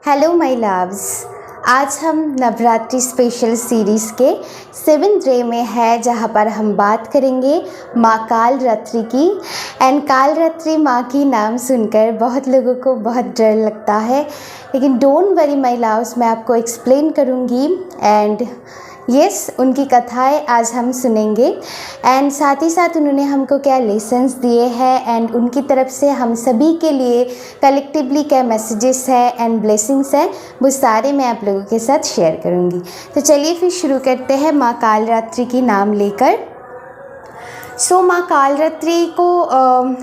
Hello my loves. आज हम Navratri special series के 7th डे में है, जहाँ पर हम बात करेंगे माँ कालरात्रि की। एंड कालरात्रि माँ की नाम सुनकर बहुत लोगों को बहुत डर लगता है, लेकिन डोंट वरी माय लव्स, मैं आपको एक्सप्लेन करूँगी। एंड यस, उनकी कथाएं आज हम सुनेंगे एंड साथ ही साथ उन्होंने हमको क्या लेसन्स दिए हैं एंड उनकी तरफ से हम सभी के लिए कलेक्टिवली क्या मैसेजेस है एंड ब्लेसिंग्स हैं, वो सारे मैं आप लोगों के साथ शेयर करूंगी। तो चलिए फिर शुरू करते हैं माँ कालरात्रि की नाम लेकर। सो माँ कालरात्रि को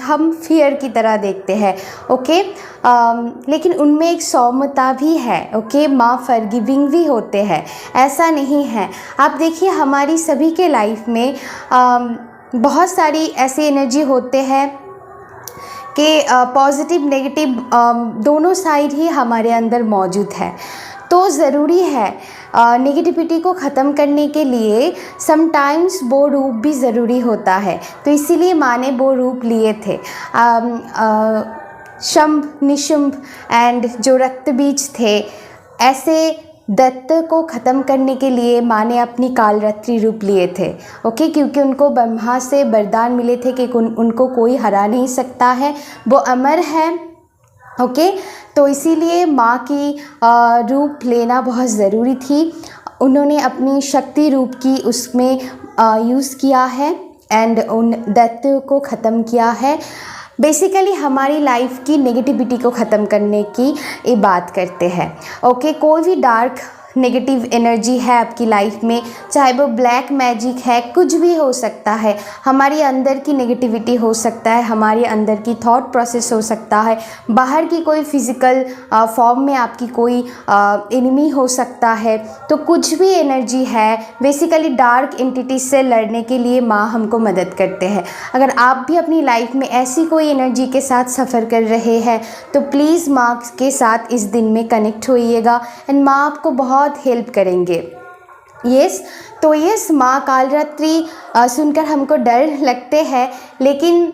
हम फियर की तरह देखते हैं, ओके। लेकिन उनमें एक सौम्यता भी है, ओके। माँ फॉरगिविंग भी होते हैं, ऐसा नहीं है। आप देखिए हमारी सभी के लाइफ में बहुत सारी ऐसी एनर्जी होते हैं कि पॉजिटिव नेगेटिव दोनों साइड ही हमारे अंदर मौजूद है। तो ज़रूरी है नेगेटिविटी को ख़त्म करने के लिए समटाइम्स वो रूप भी ज़रूरी होता है। तो इसीलिए माँ ने वो रूप लिए थे। शंभ निशुंभ एंड जो रक्त बीज थे, ऐसे दैत्य को ख़त्म करने के लिए माँ ने अपनी कालरात्रि रूप लिए थे, ओके। क्योंकि उनको ब्रह्मा से वरदान मिले थे कि उनको कोई हरा नहीं सकता है, वो अमर है, ओके। तो इसीलिए माँ की रूप लेना बहुत ज़रूरी थी। उन्होंने अपनी शक्ति रूप की उसमें यूज़ किया है एंड उन दैत्यों को ख़त्म किया है। बेसिकली हमारी लाइफ की नेगेटिविटी को ख़त्म करने की ये बात करते हैं, ओके। कोई भी डार्क नेगेटिव एनर्जी है आपकी लाइफ में, चाहे वो ब्लैक मैजिक है, कुछ भी हो सकता है। हमारी अंदर की नेगेटिविटी हो सकता है, हमारे अंदर की थॉट प्रोसेस हो सकता है, बाहर की कोई फिज़िकल फॉर्म में आपकी कोई एनिमी हो सकता है। तो कुछ भी एनर्जी है, बेसिकली डार्क एंटिटीज से लड़ने के लिए माँ हमको मदद करते हैं। अगर आप भी अपनी लाइफ में ऐसी कोई एनर्जी के साथ सफ़र कर रहे हैं तो प्लीज़ माँ के साथ इस दिन में कनेक्ट होइएगा एंड माँ आपको बहुत हेल्प करेंगे। यस, तो यस, माँ कालरात्रि सुनकर हमको डर लगते हैं, लेकिन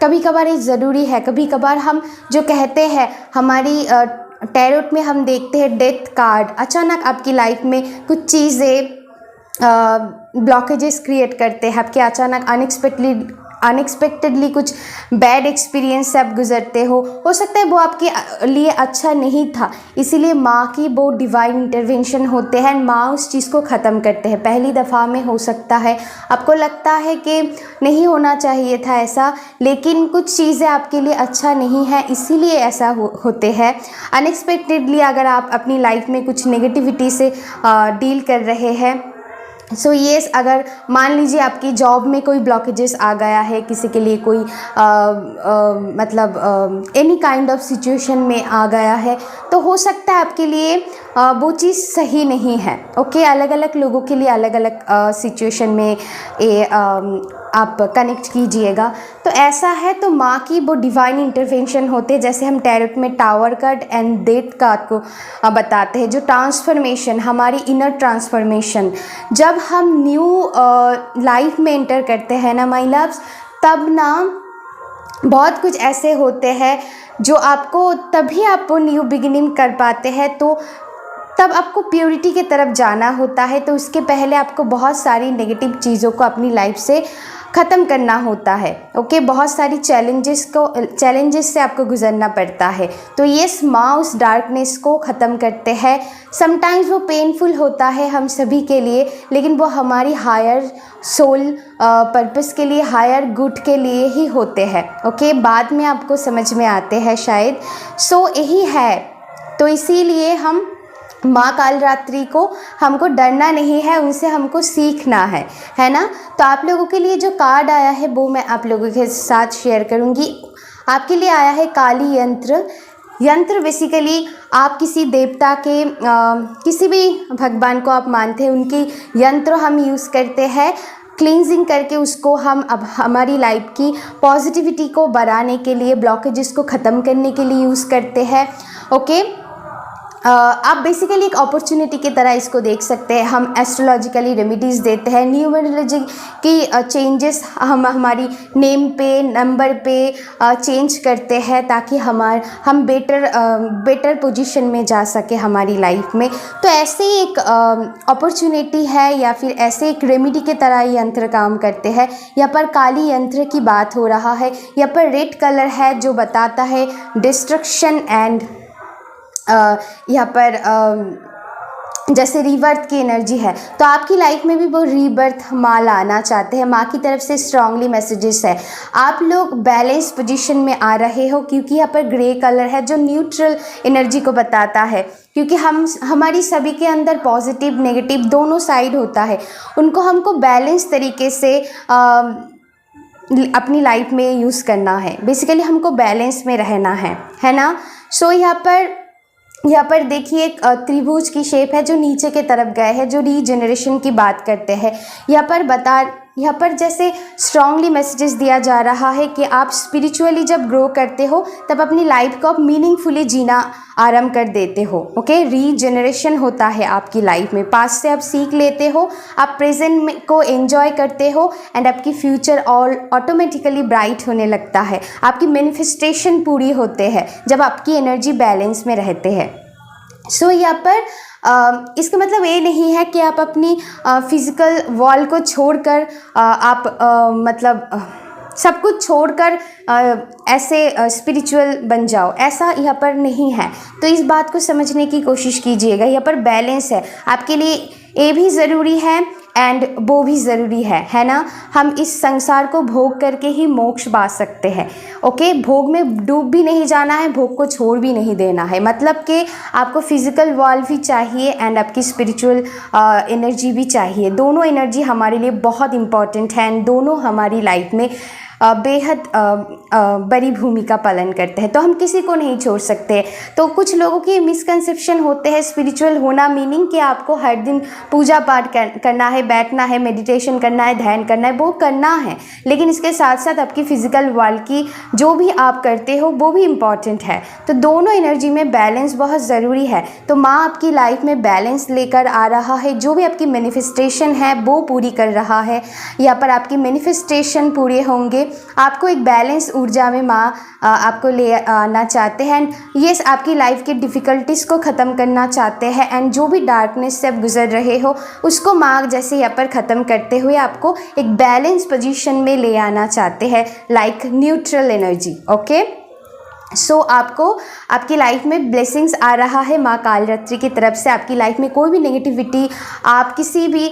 कभी कभार ये ज़रूरी है। कभी कभार हम जो कहते हैं, हमारी टैरोट में हम देखते हैं डेथ कार्ड, अचानक आपकी लाइफ में कुछ चीज़ें ब्लॉकेजेस क्रिएट करते हैं। आपके अचानक अनएक्सपेक्टेडली कुछ बैड एक्सपीरियंस से आप गुजरते हो सकता है वो आपके लिए अच्छा नहीं था, इसीलिए माँ की वो डिवाइन इंटरवेंशन होते हैं, माँ उस चीज़ को ख़त्म करते हैं। पहली दफ़ा में हो सकता है आपको लगता है कि नहीं होना चाहिए था ऐसा, लेकिन कुछ चीज़ें आपके लिए अच्छा नहीं है, इसीलिए ऐसा होते हैं। अनएक्सपेक्टेडली अगर आप अपनी लाइफ में कुछ नेगेटिविटी से डील कर रहे हैं, सो यस, अगर मान लीजिए आपकी जॉब में कोई ब्लॉकेजेस आ गया है, किसी के लिए कोई मतलब एनी काइंड ऑफ सिचुएशन में आ गया है, तो हो सकता है आपके लिए वो चीज़ सही नहीं है, ओके। अलग अलग लोगों के लिए अलग अलग सिचुएशन में ये आप कनेक्ट कीजिएगा। तो ऐसा है, तो माँ की वो डिवाइन इंटरवेंशन होते हैं, जैसे हम टैरोट में tower card and death card को बताते हैं, जो ट्रांसफॉर्मेशन, हमारी इनर ट्रांसफॉर्मेशन, जब हम न्यू लाइफ में एंटर करते हैं ना माय लव्स, तब ना बहुत कुछ ऐसे होते हैं जो आपको, तभी आप वो न्यू बिगिनिंग कर पाते हैं। तो तब आपको प्योरिटी की तरफ जाना होता है, तो उसके पहले आपको बहुत सारी नेगेटिव चीज़ों को अपनी लाइफ से ख़त्म करना होता है, ओके। बहुत सारी चैलेंजेस से आपको गुजरना पड़ता है। तो यस, माँ उस डार्कनेस को ख़त्म करते हैं। समटाइम्स वो पेनफुल होता है हम सभी के लिए, लेकिन वो हमारी हायर सोल पर्पस के लिए, हायर गुड के लिए ही होते हैं, ओके। बाद में आपको समझ में आते हैं शायद। सो यही है, तो इसीलिए हम माँ कालरात्रि को, हमको डरना नहीं है, उनसे हमको सीखना है ना। तो आप लोगों के लिए जो कार्ड आया है वो मैं आप लोगों के साथ शेयर करूँगी। आपके लिए आया है काली यंत्र। बेसिकली आप किसी देवता के किसी भी भगवान को आप मानते हैं, उनकी यंत्र हम यूज़ करते हैं क्लींजिंग करके, उसको हम अब हमारी लाइफ की पॉजिटिविटी को बढ़ाने के लिए, ब्लॉकेजेस को ख़त्म करने के लिए यूज़ करते हैं, ओके। आप बेसिकली एक अपॉर्चुनिटी की तरह इसको देख सकते हैं। हम एस्ट्रोलॉजिकली रेमेडीज़ देते हैं, न्यूमरोलॉजी की चेंजेस हम हमारी नेम पे, नंबर पे चेंज करते हैं ताकि हम बेटर पोजीशन में जा सके हमारी लाइफ में। तो ऐसे ही एक अपॉर्चुनिटी है या फिर ऐसे एक रेमेडी की तरह ये यंत्र काम करते हैं। यहाँ पर काली यंत्र की बात हो रहा है, यहाँ पर रेड कलर है जो बताता है डिस्ट्रक्शन एंड यहाँ पर जैसे रीबर्थ की एनर्जी है, तो आपकी लाइफ में भी वो रीबर्थ माँ लाना चाहते हैं। माँ की तरफ से स्ट्रांगली मैसेजेस है, आप लोग बैलेंस पोजीशन में आ रहे हो, क्योंकि यहाँ पर ग्रे कलर है जो न्यूट्रल एनर्जी को बताता है। क्योंकि हमारी सभी के अंदर पॉजिटिव नेगेटिव दोनों साइड होता है, उनको हमको बैलेंस तरीके से अपनी लाइफ में यूज़ करना है। बेसिकली हमको बैलेंस में रहना है ना। सो यहाँ पर देखिए एक त्रिभुज की शेप है जो नीचे के तरफ गए है, जो रीजनरेशन की बात करते हैं। यहाँ पर जैसे स्ट्रांगली मैसेजेस दिया जा रहा है कि आप स्पिरिचुअली जब ग्रो करते हो तब अपनी लाइफ को आप मीनिंगफुली जीना आरंभ कर देते हो। ओके, रीजनरेशन होता है आपकी लाइफ में, पास्ट से आप सीख लेते हो, आप प्रेजेंट को एंजॉय करते हो एंड आपकी फ्यूचर ऑटोमेटिकली ब्राइट होने लगता है। आपकी मैनिफेस्टेशन पूरी होते हैं जब आपकी एनर्जी बैलेंस में रहते हैं। सो यहाँ पर इसका मतलब ये नहीं है कि आप अपनी फिज़िकल वॉल को छोड़कर सब कुछ छोड़कर ऐसे स्पिरिचुअल बन जाओ, ऐसा यहाँ पर नहीं है। तो इस बात को समझने की कोशिश कीजिएगा। यहाँ पर बैलेंस है, आपके लिए ये भी ज़रूरी है एंड वो भी ज़रूरी है ना। हम इस संसार को भोग करके ही मोक्ष पा सकते हैं। ओके, भोग में डूब भी नहीं जाना है, भोग को छोड़ भी नहीं देना है। मतलब कि आपको फिज़िकल वर्ल्ड भी चाहिए एंड आपकी स्पिरिचुअल एनर्जी भी चाहिए। दोनों एनर्जी हमारे लिए बहुत इम्पॉर्टेंट है एंड दोनों हमारी लाइफ में बेहद बड़ी भूमिका पालन करते हैं, तो हम किसी को नहीं छोड़ सकते। तो कुछ लोगों की मिसकंसेप्शन होते हैं स्पिरिचुअल होना मीनिंग कि आपको हर दिन पूजा पाठ करना है, बैठना है, मेडिटेशन करना है, ध्यान करना है, वो करना है, लेकिन इसके साथ साथ आपकी फिजिकल वर्ल्ड की जो भी आप करते हो वो भी इम्पॉर्टेंट है। तो दोनों एनर्जी में बैलेंस बहुत ज़रूरी है। तो माँ आपकी लाइफ में बैलेंस लेकर आ रहा है, जो भी आपकी मैनिफेस्टेशन है वो पूरी कर रहा है। यहाँ पर आपकी मैनिफेस्टेशन पूरे होंगे, आपको एक बैलेंस ऊर्जा में माँ आपको ले आना चाहते हैं। ये आपकी लाइफ की डिफ़िकल्टीज़ को ख़त्म करना चाहते हैं एंड जो भी डार्कनेस से आप गुजर रहे हो उसको माँ जैसे यहाँ पर ख़त्म करते हुए आपको एक बैलेंस पोजीशन में ले आना चाहते हैं, लाइक न्यूट्रल एनर्जी। ओके, सो आपको आपकी लाइफ में ब्लेसिंग्स आ रहा है माँ कालरात्रि की तरफ से। आपकी लाइफ में कोई भी नेगेटिविटी, आप किसी भी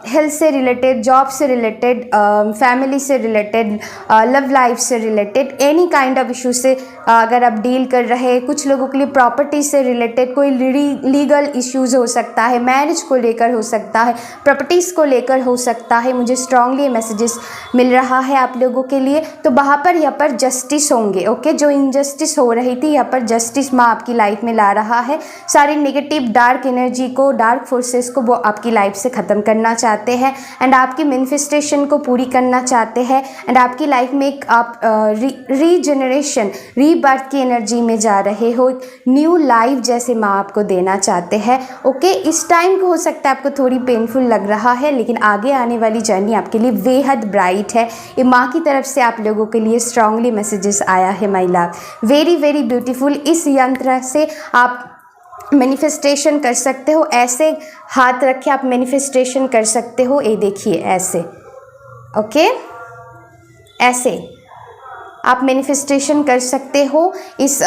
हेल्थ से रिलेटेड, जॉब से रिलेटेड, फैमिली से रिलेटेड, लव लाइफ से related, any kind of issue से अगर आप डील कर रहे हैं, कुछ लोगों के लिए प्रॉपर्टी से रिलेटेड कोई लीगल इश्यूज़ हो सकता है, मैरिज को लेकर हो सकता है, प्रॉपर्टीज़ को लेकर हो सकता है, मुझे स्ट्रांगली मैसेजेस मिल रहा है आप लोगों के लिए। तो वहाँ पर यहाँ पर जस्टिस होंगे। ओके, जो इनजस्टिस हो रही थी यहाँ पर जस्टिस माँ आपकी लाइफ में ला रहा है। सारी नेगेटिव डार्क एनर्जी को, डार्क फोर्सेस को वो आपकी लाइफ से ख़त्म करना चाहते हैं एंड आपकी मैनिफेस्टेशन को पूरी करना चाहते हैं एंड आपकी लाइफ में एक आप रीजनरेशन, रीबर्थ की एनर्जी में जा रहे हो, न्यू लाइफ जैसे माँ आपको देना चाहते हैं। ओके, इस टाइम को हो सकता है आपको थोड़ी पेनफुल लग रहा है, लेकिन आगे आने वाली जर्नी आपके लिए बेहद ब्राइट है। ये माँ की तरफ से आप लोगों के लिए स्ट्रांगली मैसेजेस आया है my love, very very beautiful. इस यंत्र से आप मैनिफेस्टेशन कर सकते हो, ऐसे हाथ रखे आप मैनिफेस्टेशन कर सकते हो। ये देखिए ऐसे, ओके, ऐसे आप मैनिफेस्टेशन कर सकते हो इस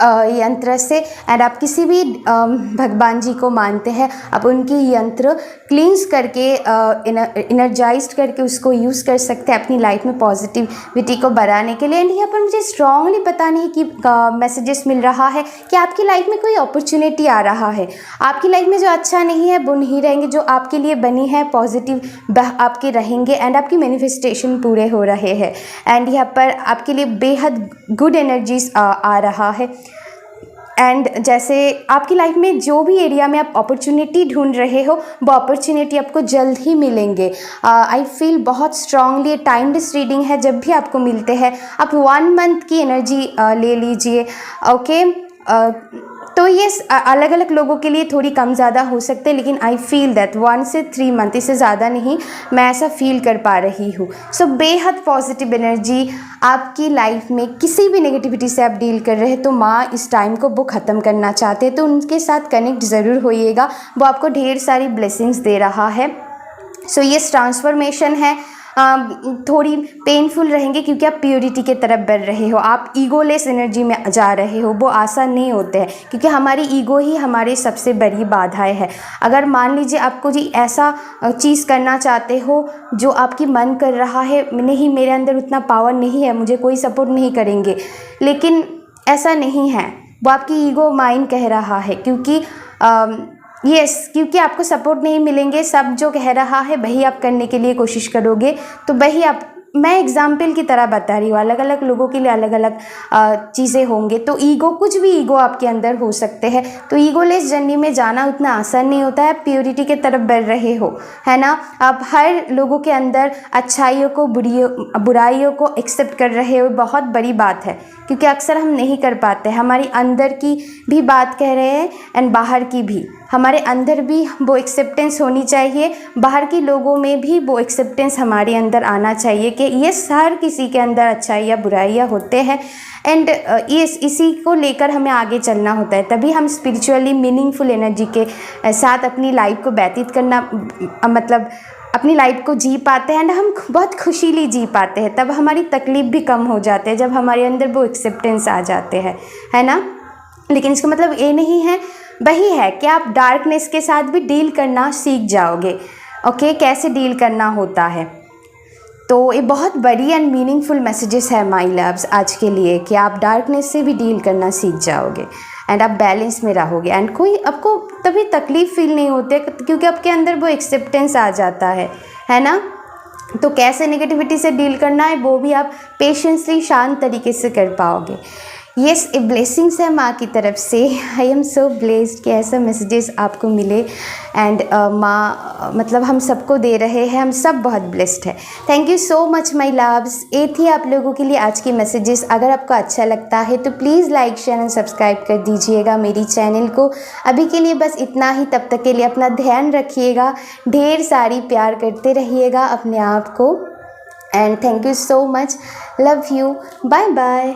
यंत्र से एंड आप किसी भी भगवान जी को मानते हैं, आप उनकी यंत्र क्लींस करके एनर्जाइज्ड करके उसको यूज़ कर सकते हैं अपनी लाइफ में पॉजिटिविटी को बढ़ाने के लिए। एंड यहाँ पर मुझे स्ट्रांगली पता नहीं कि मैसेजेस मिल रहा है कि आपकी लाइफ में कोई अपॉर्चुनिटी आ रहा है। आपकी लाइफ में जो अच्छा नहीं है वो नहीं रहेंगे, जो आपके लिए बनी है पॉजिटिव आपके रहेंगे एंड आपकी मैनिफेस्टेशन पूरे हो रहे हैं। एंड यहाँ पर आपके लिए बेहद गुड एनर्जीज आ रहा है एंड जैसे आपकी लाइफ में जो भी एरिया में आप अपॉर्चुनिटी ढूंढ रहे हो वो अपॉर्चुनिटी आपको जल्द ही मिलेंगे। आई फील बहुत स्ट्रांगली टाइमलेस रीडिंग है। जब भी आपको मिलते हैं आप 1 मंथ की एनर्जी ले लीजिए। ओके, तो ये अलग अलग लोगों के लिए थोड़ी कम ज़्यादा हो सकते हैं, लेकिन आई फील दैट 1 से 3 मंथ, इससे ज़्यादा नहीं, मैं ऐसा फील कर पा रही हूँ। सो बेहद पॉजिटिव एनर्जी आपकी लाइफ में, किसी भी नेगेटिविटी से आप डील कर रहे हैं तो माँ इस टाइम को वो ख़त्म करना चाहते हैं, तो उनके साथ कनेक्ट ज़रूर होइएगा, वो आपको ढेर सारी ब्लेसिंग्स दे रहा है। सो ये ट्रांसफॉर्मेशन है, थोड़ी पेनफुल रहेंगे क्योंकि आप प्योरिटी के तरफ बढ़ रहे हो, आप ईगोलेस एनर्जी में जा रहे हो, वो आसान नहीं होते हैं क्योंकि हमारी ईगो ही हमारी सबसे बड़ी बाधाएं है। अगर मान लीजिए आपको जी ऐसा चीज़ करना चाहते हो जो आपकी मन कर रहा है, नहीं मेरे अंदर उतना पावर नहीं है, मुझे कोई सपोर्ट नहीं करेंगे, लेकिन ऐसा नहीं है, वो आपकी ईगो माइंड कह रहा है, क्योंकि क्योंकि आपको सपोर्ट नहीं मिलेंगे, सब जो कह रहा है वही आप करने के लिए कोशिश करोगे, तो वही आप, मैं एग्जाम्पल की तरह बता रही हूँ, अलग अलग लोगों के लिए अलग अलग चीज़ें होंगे, तो ईगो, कुछ भी ईगो आपके अंदर हो सकते हैं, तो ईगोलेस जर्नी में जाना उतना आसान नहीं होता है। आप प्योरिटी के तरफ बढ़ रहे हो, है ना, आप हर लोगों के अंदर अच्छाइयों को, बुराइयों को एक्सेप्ट कर रहे हो, बहुत बड़ी बात है, क्योंकि अक्सर हम नहीं कर पाते। हमारी अंदर की भी बात कह रहे हैं एंड बाहर की भी, हमारे अंदर भी वो एक्सेप्टेंस होनी चाहिए, बाहर के लोगों में भी वो एक्सेप्टेंस हमारे अंदर आना चाहिए कि ये हर किसी के अंदर अच्छाइयाँ बुराइयाँ होते हैं, एंड इसी को लेकर हमें आगे चलना होता है, तभी हम स्पिरिचुअली मीनिंगफुल एनर्जी के साथ अपनी लाइफ को व्यतीत करना, मतलब अपनी लाइफ को जी पाते हैं, एंड हम बहुत खुशीली जी पाते हैं, तब हमारी तकलीफ़ भी कम हो जाते हैं जब हमारे अंदर वो एक्सेप्टेंस आ जाते हैं, है ना। लेकिन इसका मतलब ये नहीं है, वही है कि आप डार्कनेस के साथ भी डील करना सीख जाओगे, ओके, कैसे डील करना होता है। तो ये बहुत बड़ी एंड मीनिंगफुल मैसेजेस है माय लव्स आज के लिए, कि आप डार्कनेस से भी डील करना सीख जाओगे एंड आप बैलेंस में रहोगे, एंड कोई आपको तभी तकलीफ़ फील नहीं होती क्योंकि आपके अंदर वो एक्सेप्टेंस आ जाता है ना। तो कैसे नेगेटिविटी से डील करना है वो भी आप पेशेंसली, शांत तरीके से कर पाओगे। येस, ए ब्लेसिंग्स है माँ की तरफ से। आई एम सो ब्लेस्ड कि ऐसा मैसेजेस आपको मिले, एंड माँ मतलब हम सबको दे रहे हैं, हम सब बहुत ब्लेस्ड है। Thank you so much my loves. ये थी आप लोगों के लिए आज की मैसेजेस। अगर आपको अच्छा लगता है तो please like, share and subscribe कर दीजिएगा मेरी चैनल को। अभी के लिए बस इतना ही, तब तक के लिए अपना ध्यान रखिएगा, ढेर सारी प्यार करते रहिएगा अपने आप को, and thank you so much, love you, bye bye.